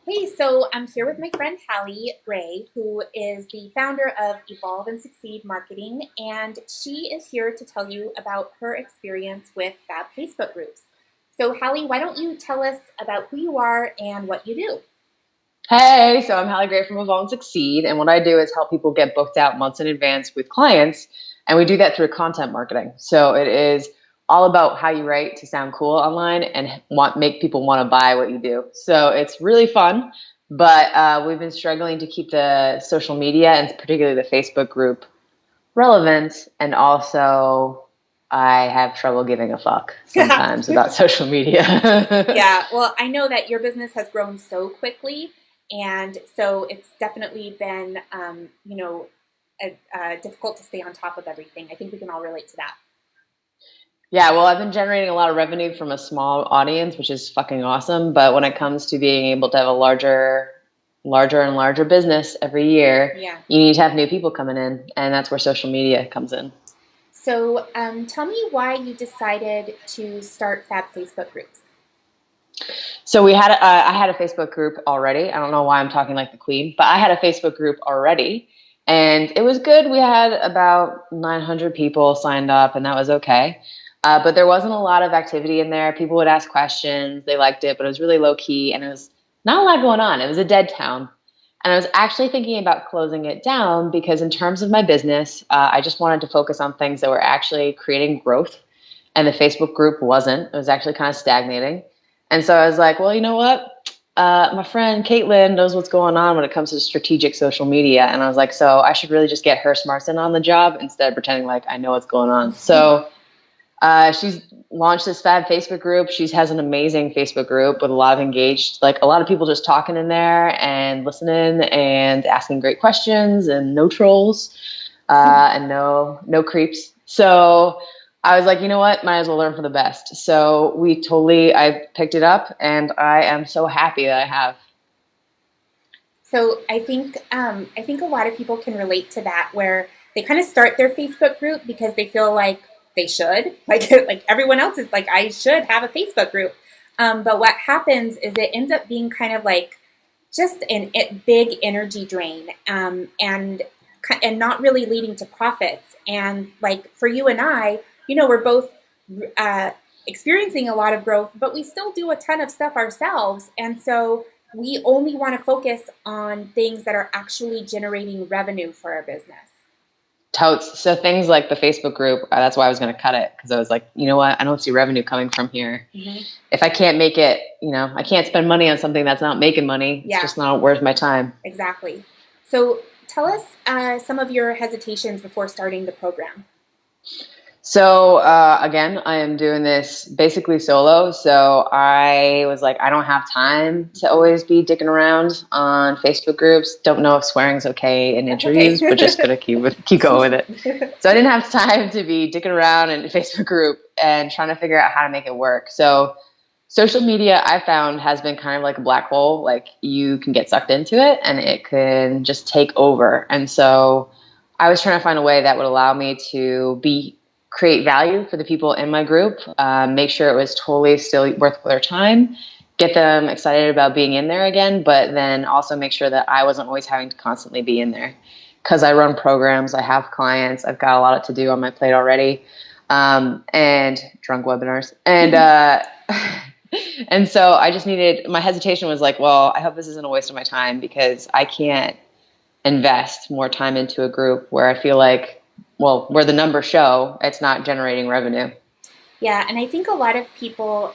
Hey, so I'm here with my friend Halley Gray, who is the founder of Evolve and Succeed Marketing, and she is here to tell you about her experience with Fab Facebook groups. So, Halley, why don't you tell us about who you are and what you do? Hey, so I'm Halley Gray from Evolve and Succeed, and what I do is help people get booked out months in advance with clients, and we do that through content marketing. So it is all about how you write to sound cool online and make people want to buy what you do. So it's really fun, but we've been struggling to keep the social media and particularly the Facebook group relevant, and also I have trouble giving a fuck sometimes about social media. Yeah, well, I know that your business has grown so quickly, and so it's definitely been, difficult to stay on top of everything. I think we can all relate to that. Yeah, well, I've been generating a lot of revenue from a small audience, which is fucking awesome. But when it comes to being able to have a larger and larger business every year, Yeah. you need to have new people coming in, and that's where social media comes in. So, tell me why you decided to start Fab Facebook groups. So I had a Facebook group already. I don't know why I'm talking like the queen, but I had a Facebook group already, and it was good. We had about 900 people signed up, and that was okay. But there wasn't a lot of activity in there. People would ask questions. They liked it, but it was really low key, and it was not a lot going on. It was a dead town. And I was actually thinking about closing it down because, in terms of my business, I just wanted to focus on things that were actually creating growth. And the Facebook group wasn't. It was actually kind of stagnating. And so I was like, well, you know what? My friend Caitlin knows what's going on when it comes to strategic social media. And I was like, so I should really just get her smarts in on the job instead of pretending like I know what's going on. So she's launched this Fab Facebook group. She has an amazing Facebook group with a lot of engaged, like a lot of people just talking in there and listening and asking great questions and no trolls and no creeps. So I was like, you know what? Might as well learn from the best. So I picked it up and I am so happy that I have. So I think a lot of people can relate to that, where they kind of start their Facebook group because they feel like they should, like everyone else is like, I should have a Facebook group. But what happens is it ends up being kind of like just a big energy drain, and not really leading to profits. And like for you and I, we're both uh, experiencing a lot of growth, but we still do a ton of stuff ourselves. And so we only want to focus on things that are actually generating revenue for our business. Totes. So things like the Facebook group, that's why I was going to cut it because I was like, you know what? I don't see revenue coming from here. Mm-hmm. If I can't make it, I can't spend money on something that's not making money. It's Yeah, just not worth my time. exactly. So tell us some of your hesitations before starting the program. So again, I am doing this basically solo. So I was like, I don't have time to always be dicking around on Facebook groups. Don't know if swearing's okay in That's interviews, but just okay. gonna keep going with it. So I didn't have time to be dicking around in a Facebook group and trying to figure out how to make it work. So social media, I found, has been kind of like a black hole. Like you can get sucked into it and it can just take over. And so I was trying to find a way that would allow me to be create value for the people in my group, make sure it was totally still worth their time, get them excited about being in there again, but then also make sure that I wasn't always having to constantly be in there. Because I run programs, I have clients, I've got a lot to do on my plate already, and drunk webinars. And so I just my hesitation was like, well, I hope this isn't a waste of my time because I can't invest more time into a group where I feel like, well, where the numbers show it's not generating revenue. Yeah, and I think a lot of people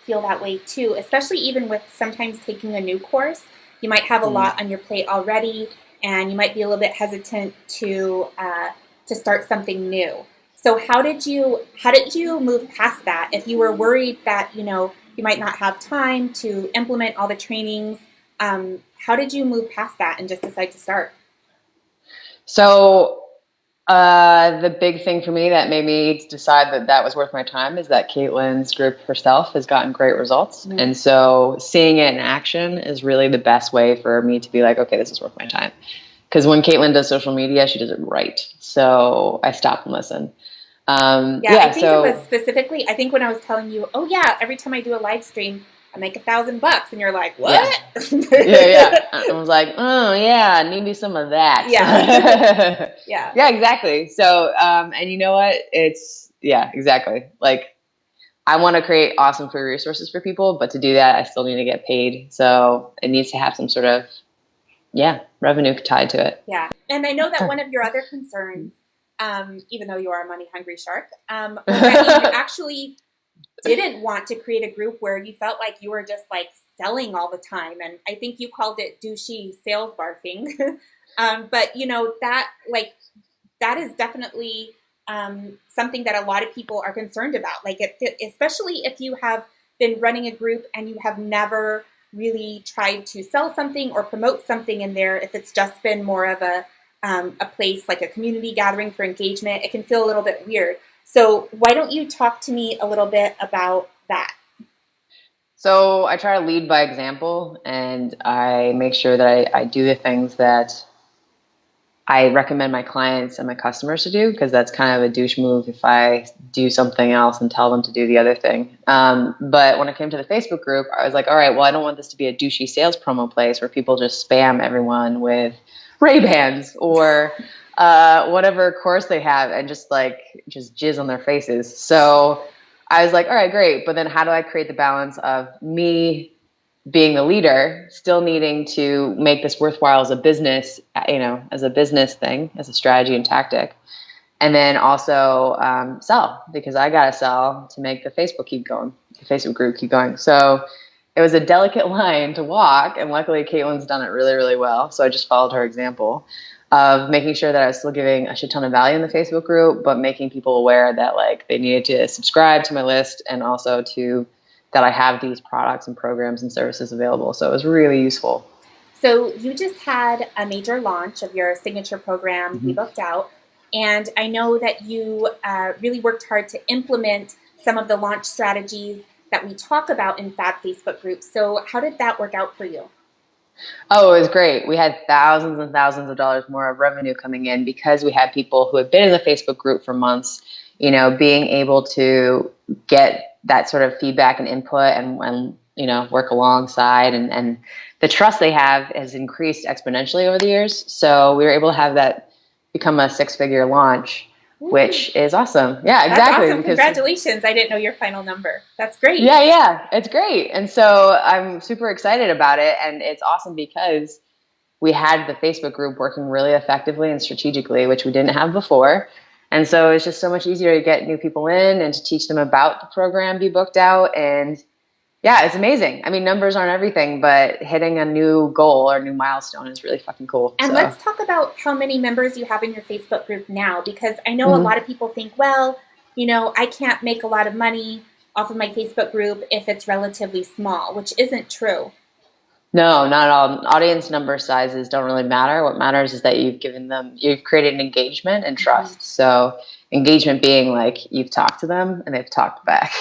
feel that way too, especially even with sometimes taking a new course. You might have a Mm. lot on your plate already, and you might be a little bit hesitant to start something new. So how did you move past that? If you were worried that you might not have time to implement all the trainings, how did you move past that and just decide to start? So the big thing for me that made me decide that that was worth my time is that Caitlin's group herself has gotten great results. Mm-hmm. And so seeing it in action is really the best way for me to be like, okay, this is worth my time. Because when Caitlin does social media, she does it right. So I stop and listen. Yeah, I Yeah, think it was so specifically, I think when I was telling you, oh yeah, every time I do a live stream, I make $1,000. And you're like, what? Yeah. I was like, oh yeah, I need me some of that. Yeah. Yeah. Yeah, exactly. So, and you know what? Exactly. Like, I want to create awesome free resources for people, but to do that, I still need to get paid. So it needs to have some sort of, revenue tied to it. Yeah. And I know that one of your other concerns, even though you are a money hungry shark, was that you actually didn't want to create a group where you felt like you were just like selling all the time. And I think you called it douchey sales barfing. But that is definitely something that a lot of people are concerned about. Like especially if you have been running a group and you have never really tried to sell something or promote something in there. If it's just been more of a place like a community gathering for engagement, it can feel a little bit weird. So why don't you talk to me a little bit about that? So I try to lead by example, and I make sure that I do the things that I recommend my clients and my customers to do, because that's kind of a douche move if I do something else and tell them to do the other thing. But when it came to the Facebook group, I was like, all right, well, I don't want this to be a douchey sales promo place where people just spam everyone with Ray-Bans or whatever course they have and just jizz on their faces. So I was like, all right, great. But then how do I create the balance of me being the leader, still needing to make this worthwhile as a business, as a business thing, as a strategy and tactic, and then also sell, because I got to sell to make the Facebook group keep going. So it was a delicate line to walk, and luckily Caitlin's done it really, really well. So I just followed her example of making sure that I was still giving a shit ton of value in the Facebook group, but making people aware that they needed to subscribe to my list, and also that I have these products and programs and services available. So it was really useful. So you just had a major launch of your signature program, Be Booked Out. And I know that you really worked hard to implement some of the launch strategies that we talk about in Fab Facebook groups. So how did that work out for you? Oh, it was great. We had thousands and thousands of dollars more of revenue coming in because we had people who had been in the Facebook group for months, being able to get that sort of feedback and input and work alongside, and the trust they have has increased exponentially over the years. So we were able to have that become a 6-figure launch, which is awesome. Yeah, exactly. That's awesome. Congratulations. I didn't know your final number. That's great. Yeah, it's great. And so I'm super excited about it. And it's awesome because we had the Facebook group working really effectively and strategically, which we didn't have before. And so it's just so much easier to get new people in and to teach them about the program, Be Booked Out. And yeah, it's amazing. I mean, numbers aren't everything, but hitting a new goal or new milestone is really fucking cool. And let's talk about how many members you have in your Facebook group now, because I know a lot of people think, well, I can't make a lot of money off of my Facebook group if it's relatively small, which isn't true. No, not at all. Audience number sizes don't really matter. What matters is that you've created an engagement and trust. So engagement being you've talked to them and they've talked back.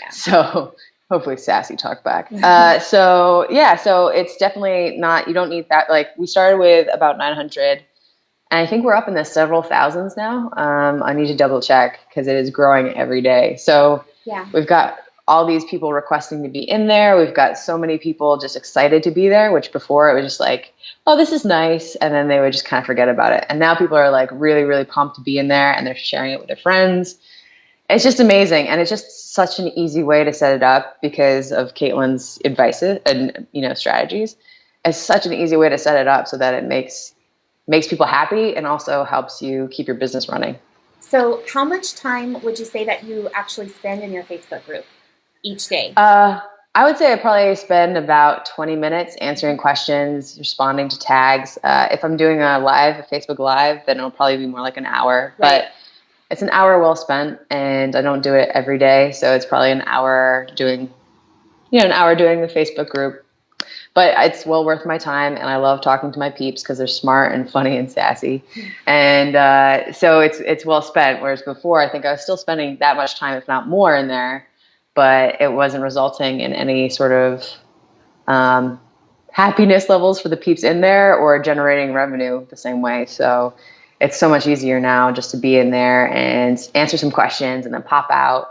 Yeah. So hopefully sassy talk back. So it's definitely not, you don't need that. We started with about 900 and I think we're up in the several thousands now. I need to double check because it is growing every day. So we've got all these people requesting to be in there. We've got so many people just excited to be there, which before it was just oh, this is nice. And then they would just kind of forget about it. And now people are really, really pumped to be in there and they're sharing it with their friends. It's just amazing. And it's just such an easy way to set it up because of Caitlin's advice and, strategies. It's such an easy way to set it up so that it makes people happy and also helps you keep your business running. So how much time would you say that you actually spend in your Facebook group each day? I would say I probably spend about 20 minutes answering questions, responding to tags. If I'm doing a Facebook Live, then it'll probably be more like an hour. Right. But it's an hour well spent, and I don't do it every day. So it's probably an hour doing the Facebook group. But it's well worth my time, and I love talking to my peeps because they're smart and funny and sassy. And so it's well spent, whereas before I think I was still spending that much time, if not more, in there. But it wasn't resulting in any sort of happiness levels for the peeps in there or generating revenue the same way. So it's so much easier now just to be in there and answer some questions and then pop out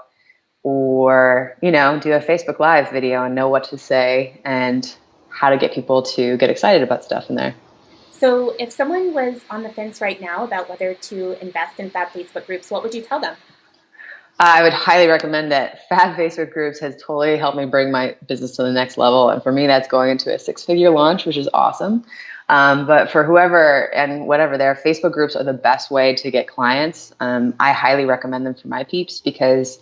or, do a Facebook Live video and know what to say and how to get people to get excited about stuff in there. So if someone was on the fence right now about whether to invest in Fab Facebook groups, what would you tell them? I would highly recommend it. Fab Facebook groups has totally helped me bring my business to the next level. And for me, that's going into a 6-figure launch, which is awesome. But for whoever and whatever, their Facebook groups are the best way to get clients. I highly recommend them for my peeps because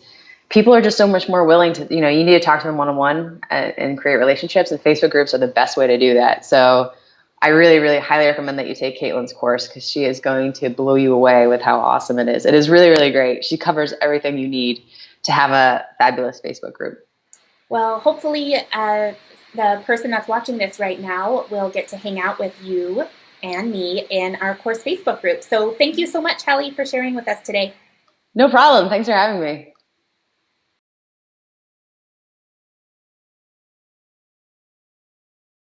people are just so much more willing to, you need to talk to them one-on-one and create relationships. And Facebook groups are the best way to do that. So I really, really highly recommend that you take Caitlin's course because she is going to blow you away with how awesome it is. It is really, really great. She covers everything you need to have a fabulous Facebook group. Well, hopefully the person that's watching this right now will get to hang out with you and me in our course Facebook group. So thank you so much, Halley, for sharing with us today. No problem. Thanks for having me.